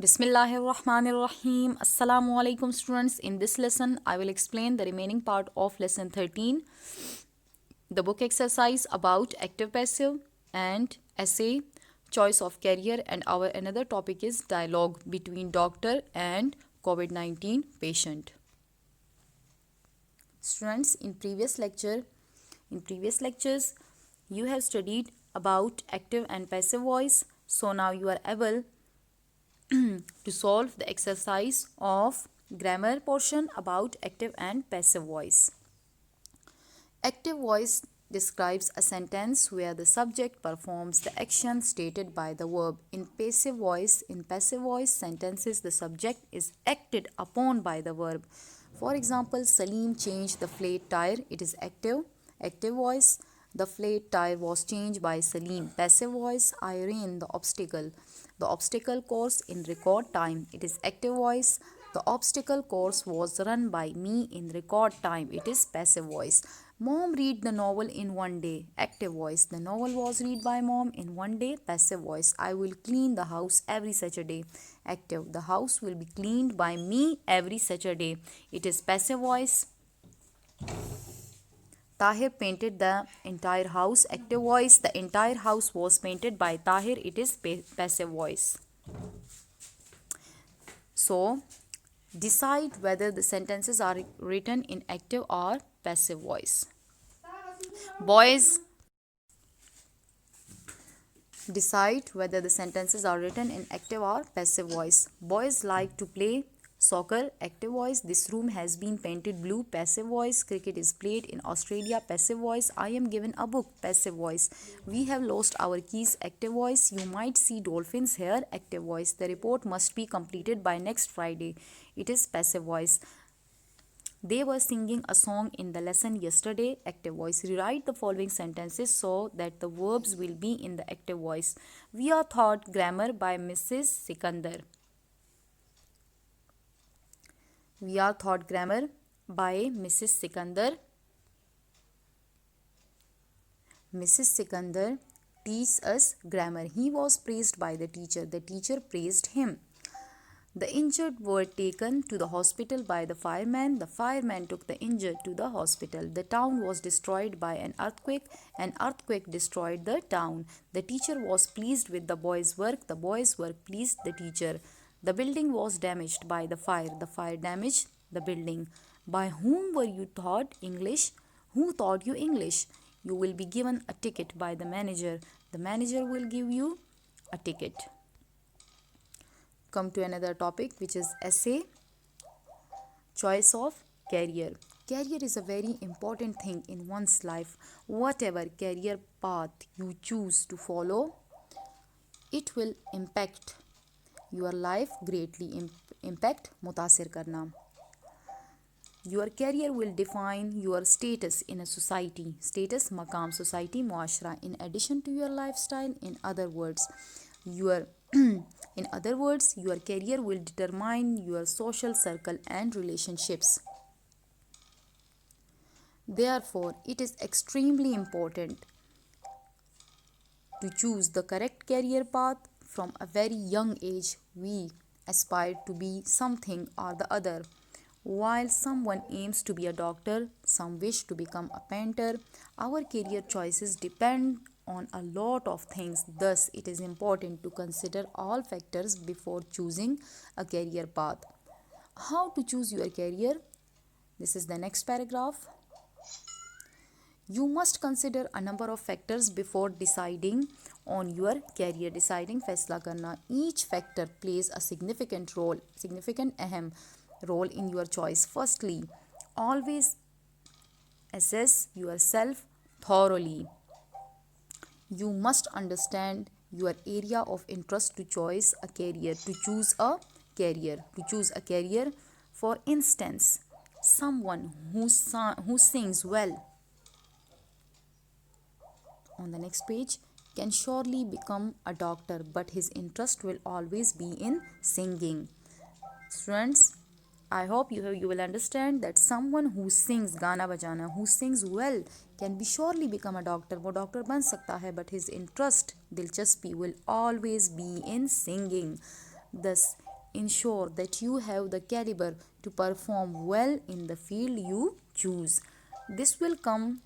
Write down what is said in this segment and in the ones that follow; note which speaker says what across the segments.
Speaker 1: Bismillahirrahmanirrahim. Assalamu alaikum students. In this lesson, I will explain the remaining part of lesson 13, the book exercise about active passive and essay, choice of career, and our another topic is dialogue between doctor and COVID-19 patient. Students, in previous lectures, you have studied about active and passive voice. So now you are able to solve the exercise of grammar portion about active and passive voice. Active voice describes a sentence where the subject performs the action stated by the verb. In passive voice sentences, the subject is acted upon by the verb. For example, Salim changed the flat tire. It is active voice. The flat tire was changed by Salim. Passive voice, I ran the obstacle course in record time. It is active voice. The obstacle course was run by me in record time. It is passive voice. Mom read the novel in one day. Active voice. The novel was read by mom in one day. Passive voice. I will clean the house every Saturday. Active. The house will be cleaned by me every Saturday. It is passive voice. Tahir painted the entire house. Active voice. The entire house was painted by Tahir. It is passive voice. So, decide whether the sentences are written in active or passive voice. Boys, decide whether the sentences are written in active or passive voice. Boys like to play soccer. Active voice. This room has been painted blue. Passive voice. Cricket is played in Australia. Passive voice. I am given a book. Passive voice. We have lost our keys. Active voice. You might see dolphins here. Active voice. The report must be completed by next Friday. It is passive voice. They were singing a song in the lesson yesterday. Active voice. Rewrite the following sentences so that the verbs will be in the active voice. We are taught grammar by Mrs. Sikandar. We are taught grammar by Mrs. Sikandar. Mrs. Sikandar teaches us grammar. He was praised by the teacher. The teacher praised him. The injured were taken to the hospital by the fireman. The fireman took the injured to the hospital. The town was destroyed by an earthquake. An earthquake destroyed the town. The teacher was pleased with the boys' work. The boys' work pleased the teacher. The building was damaged by the fire. The fire damaged the building. By whom were you taught English? Who taught you English? You will be given a ticket by the manager. The manager will give you a ticket. Come to another topic, which is essay, choice of career. Career is a very important thing in one's life. Whatever career path you choose to follow, it will impact your life greatly. Impact mutasir karna. Your career will define your status in a society. Status, maqam, society, muashra. In addition to your lifestyle, in other words, your career will determine your social circle and relationships. Therefore, it is extremely important to choose the correct career path from a very young age. We aspire to be something or the other. While someone aims to be a doctor, some wish to become a painter, our career choices depend on a lot of things. Thus, it is important to consider all factors before choosing a career path. How to choose your career? This is the next paragraph. You must consider a number of factors before deciding on your career. Deciding फैसला करना. Each factor plays a significant अहम role in your choice. Firstly, always assess yourself thoroughly. You must understand your area of interest to choose a career. To choose a career, for instance, someone who sings well, on the next page, can surely become a doctor, but his interest will always be in singing. Students, I hope you will understand that someone who sings गाना बजाना, who sings well, can be surely become a doctor. वो doctor बन सकता है, but his interest, दिलचस्पी, will always be in singing. Thus, ensure that you have the caliber to perform well in the field you choose. This will come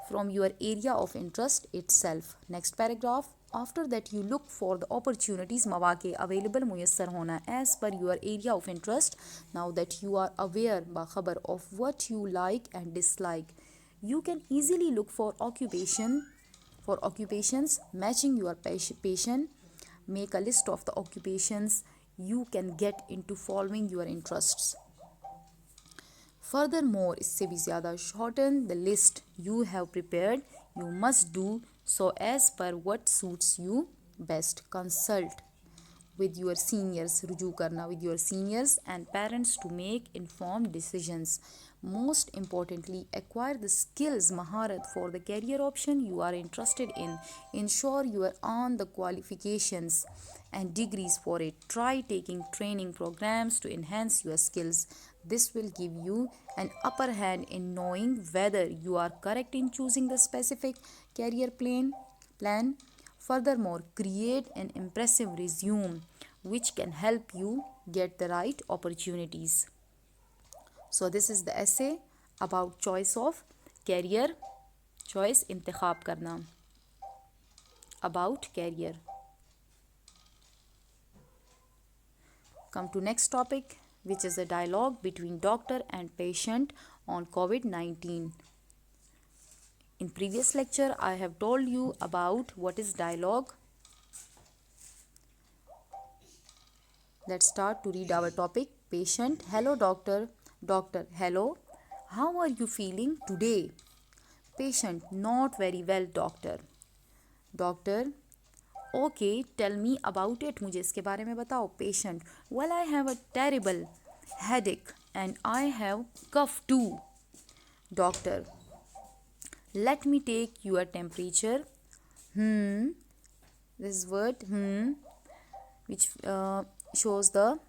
Speaker 1: from your area of interest itself. Next paragraph. After that, you look for the opportunities मौके available मुयस्सर होना as per your area of interest. Now that you are aware बाखबर of what you like and dislike, you can easily look for occupations matching your passion. Make a list of the occupations you can get into following your interests. Furthermore, इससे भी ज़्यादा shorten the list you have prepared. You must do so as per what suits you best. Consult with your seniors, रुजू करना with your seniors and parents to make informed decisions. Most importantly, acquire the skills maharat for the career option you are interested in. Ensure you are on the qualifications and degrees for it. Try taking training programs to enhance your skills. This will give you an upper hand in knowing whether you are correct in choosing the specific career plan. Furthermore, create an impressive resume which can help you get the right opportunities. So this is the essay about choice of career. Choice इंतखाब करना. About career. Come to next topic, which is a dialogue between doctor and patient on COVID-19. In previous lecture, I have told you about what is dialogue. Let's start to read our topic. Patient: hello doctor. Doctor: hello. How are you feeling today? Patient: not very well doctor. Doctor: okay, tell me about it. मुझे इसके बारे में बताओ. Patient: well, I have a terrible headache and I have cough too. Doctor: let me take your temperature. This word which shows the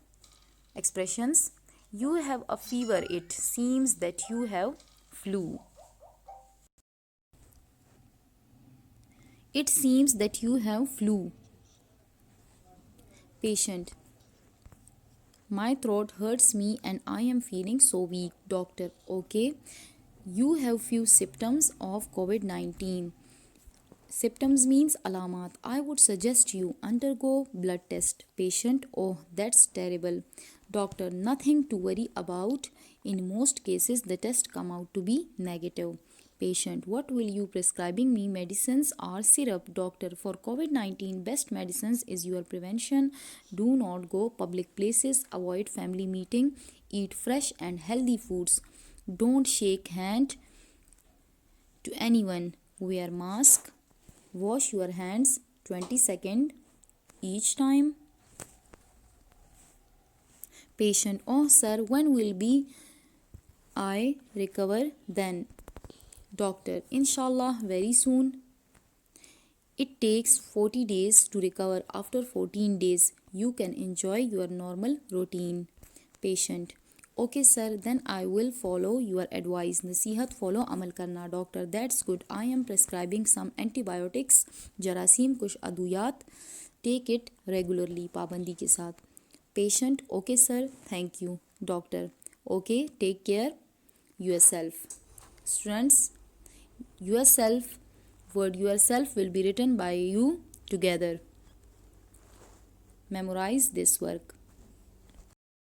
Speaker 1: expressions. You have a fever. It seems that you have flu. It seems that you have flu. Patient: my throat hurts me and I am feeling so weak. Doctor: okay, you have few symptoms of COVID-19. Symptoms means alamat. I would suggest you undergo blood test. Patient: oh, that's terrible. Doctor: nothing to worry about. In most cases, the test come out to be negative. Patient: what will you prescribing me, medicines or syrup? Doctor: for COVID-19, best medicines is your prevention. Do not go public places. Avoid family meeting. Eat fresh and healthy foods. Don't shake hand to anyone. Wear mask. Wash your hands 20 seconds each time. Patient: oh sir, when will be I recover then? Doctor: inshallah very soon. It takes 40 days to recover. After 14 days, you can enjoy your normal routine. Patient: okay sir, then I will follow your advice. नसीहत follow अमल करना. Doctor: that's good. I am prescribing some antibiotics. जरासीम कुछ अदुयात. Take it regularly. पाबंदी के साथ. Patient: okay sir, thank you. Doctor: okay, take care yourself. Students, word yourself will be written by you together. Memorize this work.